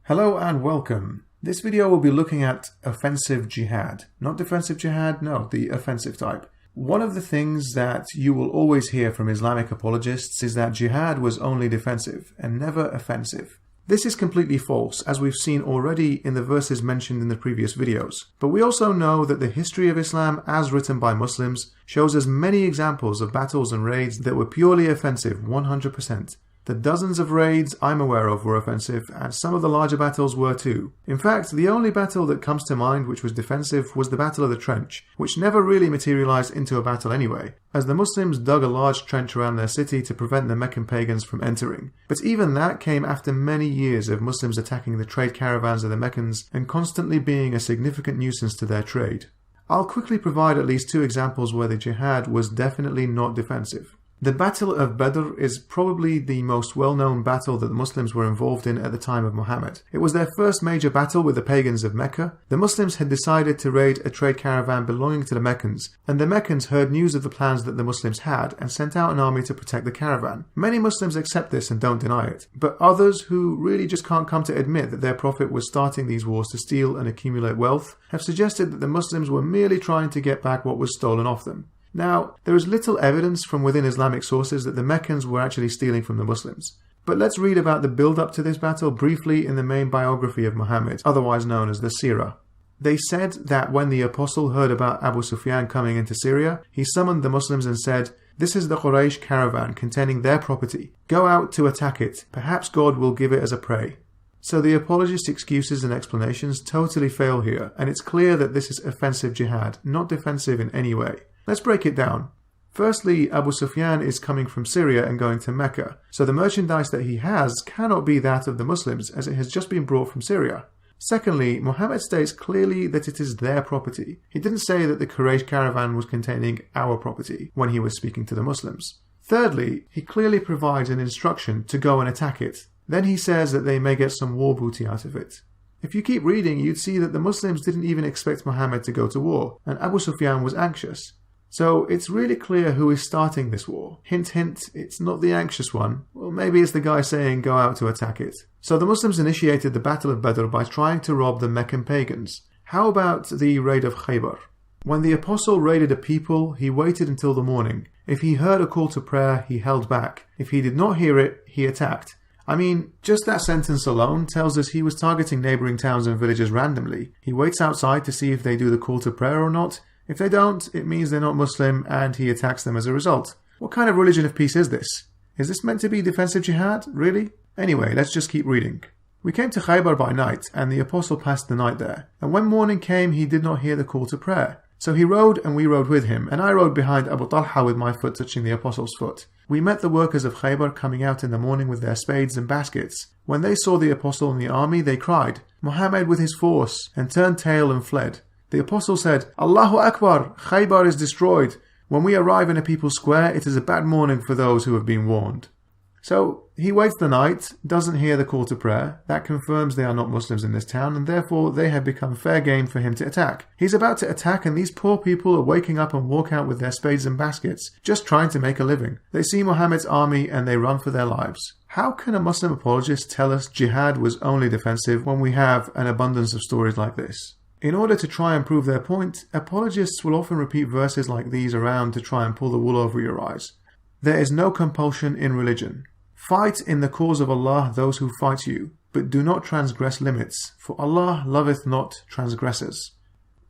Hello and welcome. This video will be looking at offensive jihad. Not defensive jihad, no, the offensive type. One of the things that you will always hear from Islamic apologists is that jihad was only defensive and never offensive. This is completely false, as we've seen already in the verses mentioned in the previous videos. But we also know that the history of Islam, as written by Muslims, shows us many examples of battles and raids that were purely offensive 100%. The dozens of raids I'm aware of were offensive, and some of the larger battles were too. In fact, the only battle that comes to mind which was defensive was the Battle of the Trench, which never really materialized into a battle anyway, as the Muslims dug a large trench around their city to prevent the Meccan pagans from entering. But even that came after many years of Muslims attacking the trade caravans of the Meccans and constantly being a significant nuisance to their trade. I'll quickly provide at least two examples where the jihad was definitely not defensive. The Battle of Badr is probably the most well-known battle that the Muslims were involved in at the time of Muhammad. It was their first major battle with the pagans of Mecca. The Muslims had decided to raid a trade caravan belonging to the Meccans, and the Meccans heard news of the plans that the Muslims had and sent out an army to protect the caravan. Many Muslims accept this and don't deny it, but others who really just can't come to admit that their prophet was starting these wars to steal and accumulate wealth have suggested that the Muslims were merely trying to get back what was stolen off them. Now, there is little evidence from within Islamic sources that the Meccans were actually stealing from the Muslims. But let's read about the build-up to this battle briefly in the main biography of Muhammad, otherwise known as the Sirah. They said that when the apostle heard about Abu Sufyan coming into Syria, he summoned the Muslims and said, "This is the Quraysh caravan containing their property. Go out to attack it. Perhaps God will give it as a prey." So the apologists' excuses and explanations totally fail here, and it's clear that this is offensive jihad, not defensive in any way. Let's break it down. Firstly, Abu Sufyan is coming from Syria and going to Mecca, so the merchandise that he has cannot be that of the Muslims as it has just been brought from Syria. Secondly, Muhammad states clearly that it is their property. He didn't say that the Quraysh caravan was containing our property when he was speaking to the Muslims. Thirdly, he clearly provides an instruction to go and attack it. Then he says that they may get some war booty out of it. If you keep reading, you'd see that the Muslims didn't even expect Muhammad to go to war, and Abu Sufyan was anxious. So it's really clear who is starting this war. Hint hint, it's not the anxious one. Well, maybe it's the guy saying go out to attack it. So the Muslims initiated the Battle of Badr by trying to rob the Meccan pagans. How about the raid of Khaybar? When the apostle raided a people, he waited until the morning. If he heard a call to prayer, he held back. If he did not hear it, he attacked. I mean, just that sentence alone tells us he was targeting neighbouring towns and villages randomly. He waits outside to see if they do the call to prayer or not. If they don't, it means they're not Muslim and he attacks them as a result. What kind of religion of peace is this? Is this meant to be defensive jihad? Really? Anyway, let's just keep reading. We came to Khaybar by night and the apostle passed the night there. And when morning came, he did not hear the call to prayer. So he rode and we rode with him, and I rode behind Abu Talha with my foot touching the apostle's foot. We met the workers of Khaybar coming out in the morning with their spades and baskets. When they saw the apostle and the army, they cried, "Muhammad with his force," and turned tail and fled. The apostle said, "Allahu Akbar, Khaybar is destroyed. When we arrive in a people's square, it is a bad morning for those who have been warned." So he waits the night, doesn't hear the call to prayer. That confirms they are not Muslims in this town, and therefore they have become fair game for him to attack. He's about to attack, and these poor people are waking up and walk out with their spades and baskets, just trying to make a living. They see Muhammad's army and they run for their lives. How can a Muslim apologist tell us jihad was only defensive when we have an abundance of stories like this? In order to try and prove their point, apologists will often repeat verses like these around to try and pull the wool over your eyes. There is no compulsion in religion. Fight in the cause of Allah those who fight you, but do not transgress limits, for Allah loveth not transgressors.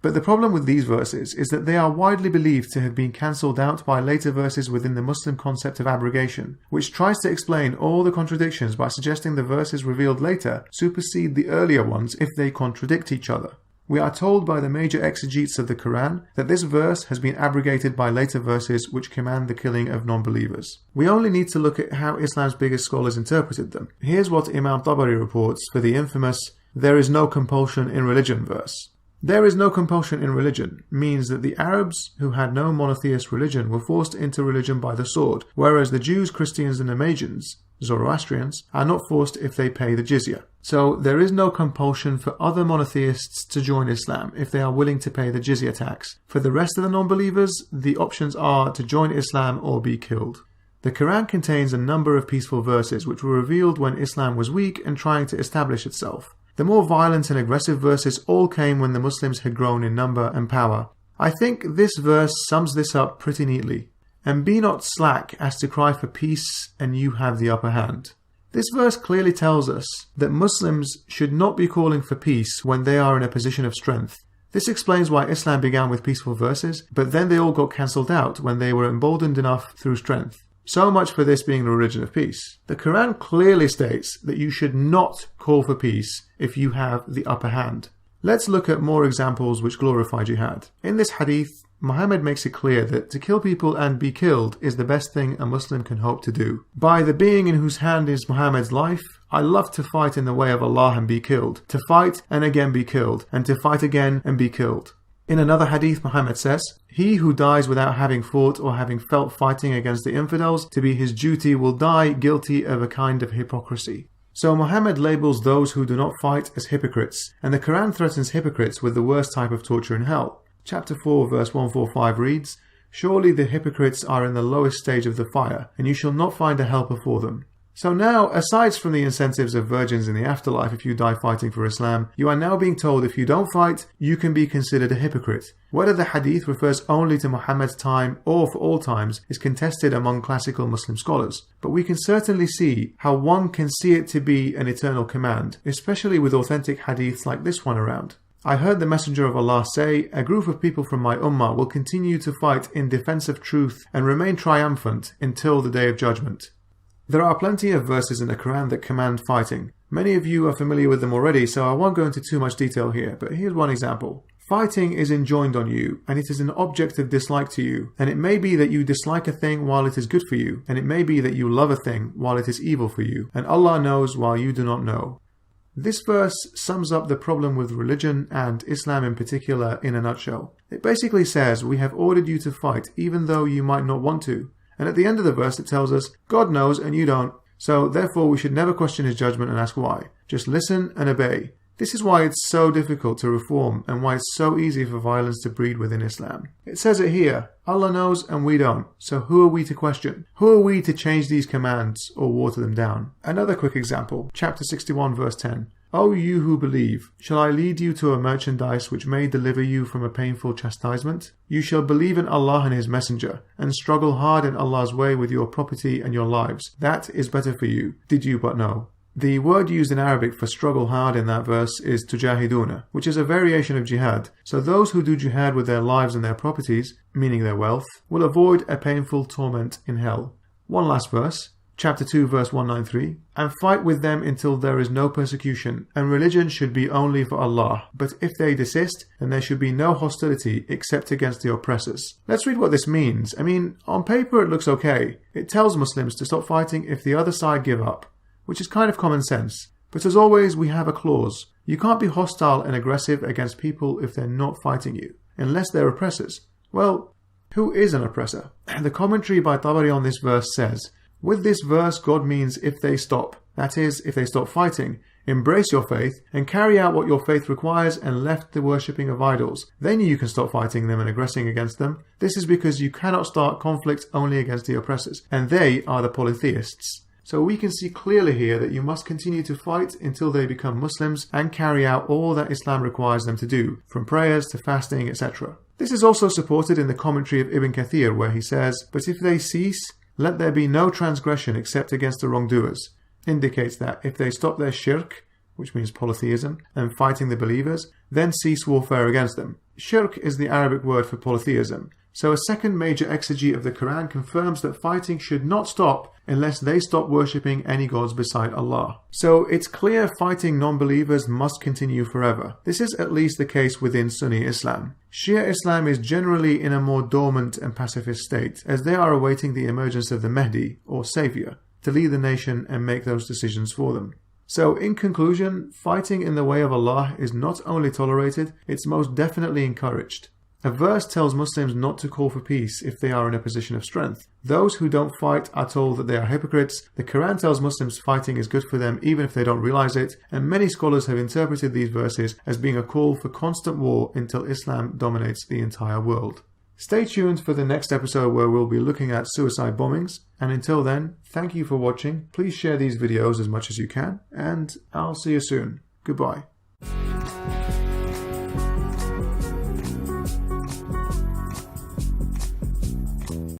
But the problem with these verses is that they are widely believed to have been cancelled out by later verses within the Muslim concept of abrogation, which tries to explain all the contradictions by suggesting the verses revealed later supersede the earlier ones if they contradict each other. We are told by the major exegetes of the Quran that this verse has been abrogated by later verses which command the killing of non-believers. We only need to look at how Islam's biggest scholars interpreted them. Here's what Imam Tabari reports for the infamous "there is no compulsion in religion" verse. There is no compulsion in religion means that the Arabs, who had no monotheist religion, were forced into religion by the sword, whereas the Jews, Christians and the Magians, Zoroastrians, are not forced if they pay the jizya. So there is no compulsion for other monotheists to join Islam if they are willing to pay the jizya tax. For the rest of the non-believers, the options are to join Islam or be killed. The Quran contains a number of peaceful verses which were revealed when Islam was weak and trying to establish itself. The more violent and aggressive verses all came when the Muslims had grown in number and power. I think this verse sums this up pretty neatly. And be not slack as to cry for peace, and you have the upper hand. This verse clearly tells us that Muslims should not be calling for peace when they are in a position of strength. This explains why Islam began with peaceful verses, but then they all got cancelled out when they were emboldened enough through strength. So much for this being the religion of peace. The Quran clearly states that you should not call for peace if you have the upper hand. Let's look at more examples which glorify jihad. In this hadith, Muhammad makes it clear that to kill people and be killed is the best thing a Muslim can hope to do. By the being in whose hand is Muhammad's life, I love to fight in the way of Allah and be killed, to fight and again be killed, and to fight again and be killed. In another hadith, Muhammad says, he who dies without having fought or having felt fighting against the infidels to be his duty will die guilty of a kind of hypocrisy. So Muhammad labels those who do not fight as hypocrites, and the Quran threatens hypocrites with the worst type of torture in hell. Chapter 4 verse 145 reads, surely the hypocrites are in the lowest stage of the fire, and you shall not find a helper for them. So now, aside from the incentives of virgins in the afterlife if you die fighting for Islam, you are now being told if you don't fight, you can be considered a hypocrite. Whether the hadith refers only to Muhammad's time or for all times is contested among classical Muslim scholars, but we can certainly see how one can see it to be an eternal command, especially with authentic hadiths like this one around. I heard the Messenger of Allah say, a group of people from my ummah will continue to fight in defense of truth and remain triumphant until the Day of Judgment. There are plenty of verses in the Quran that command fighting. Many of you are familiar with them already, so I won't go into too much detail here, but here's one example. Fighting is enjoined on you, and it is an object of dislike to you, and it may be that you dislike a thing while it is good for you, and it may be that you love a thing while it is evil for you, and Allah knows while you do not know. This verse sums up the problem with religion and Islam in particular in a nutshell. It basically says we have ordered you to fight even though you might not want to. And at the end of the verse it tells us, God knows and you don't, so therefore we should never question his judgment and ask why. Just listen and obey. This is why it's so difficult to reform and why it's so easy for violence to breed within Islam. It says it here, Allah knows and we don't, so who are we to question? Who are we to change these commands or water them down? Another quick example, chapter 61 verse 10. O you who believe, shall I lead you to a merchandise which may deliver you from a painful chastisement? You shall believe in Allah and His Messenger, and struggle hard in Allah's way with your property and your lives. That is better for you, did you but know. The word used in Arabic for struggle hard in that verse is tujahiduna, which is a variation of jihad. So those who do jihad with their lives and their properties, meaning their wealth, will avoid a painful torment in hell. One last verse. Chapter 2 verse 193, and fight with them until there is no persecution, and religion should be only for Allah, but if they desist, then there should be no hostility except against the oppressors. Let's read what this means. I mean, on paper it looks okay. It tells Muslims to stop fighting if the other side give up, which is kind of common sense. But as always, we have a clause. You can't be hostile and aggressive against people if they're not fighting you, unless they're oppressors. Well, who is an oppressor? The commentary by Tabari on this verse says, with this verse, God means if they stop, that is, if they stop fighting, embrace your faith, and carry out what your faith requires and left the worshipping of idols, then you can stop fighting them and aggressing against them. This is because you cannot start conflict only against the oppressors, and they are the polytheists. So we can see clearly here that you must continue to fight until they become Muslims and carry out all that Islam requires them to do, from prayers to fasting, etc. This is also supported in the commentary of Ibn Kathir, where he says, but if they cease, let there be no transgression except against the wrongdoers. Indicates that if they stop their shirk, which means polytheism, and fighting the believers, then cease warfare against them. Shirk is the Arabic word for polytheism. So a second major exegete of the Quran confirms that fighting should not stop unless they stop worshipping any gods beside Allah. So it's clear fighting non-believers must continue forever. This is at least the case within Sunni Islam. Shia Islam is generally in a more dormant and pacifist state, as they are awaiting the emergence of the Mahdi, or Saviour, to lead the nation and make those decisions for them. So in conclusion, fighting in the way of Allah is not only tolerated, it's most definitely encouraged. A verse tells Muslims not to call for peace if they are in a position of strength. Those who don't fight are told that they are hypocrites. The Quran tells Muslims fighting is good for them even if they don't realize it, and many scholars have interpreted these verses as being a call for constant war until Islam dominates the entire world. Stay tuned for the next episode where we'll be looking at suicide bombings, and until then, thank you for watching. Please share these videos as much as you can, and I'll see you soon. Goodbye.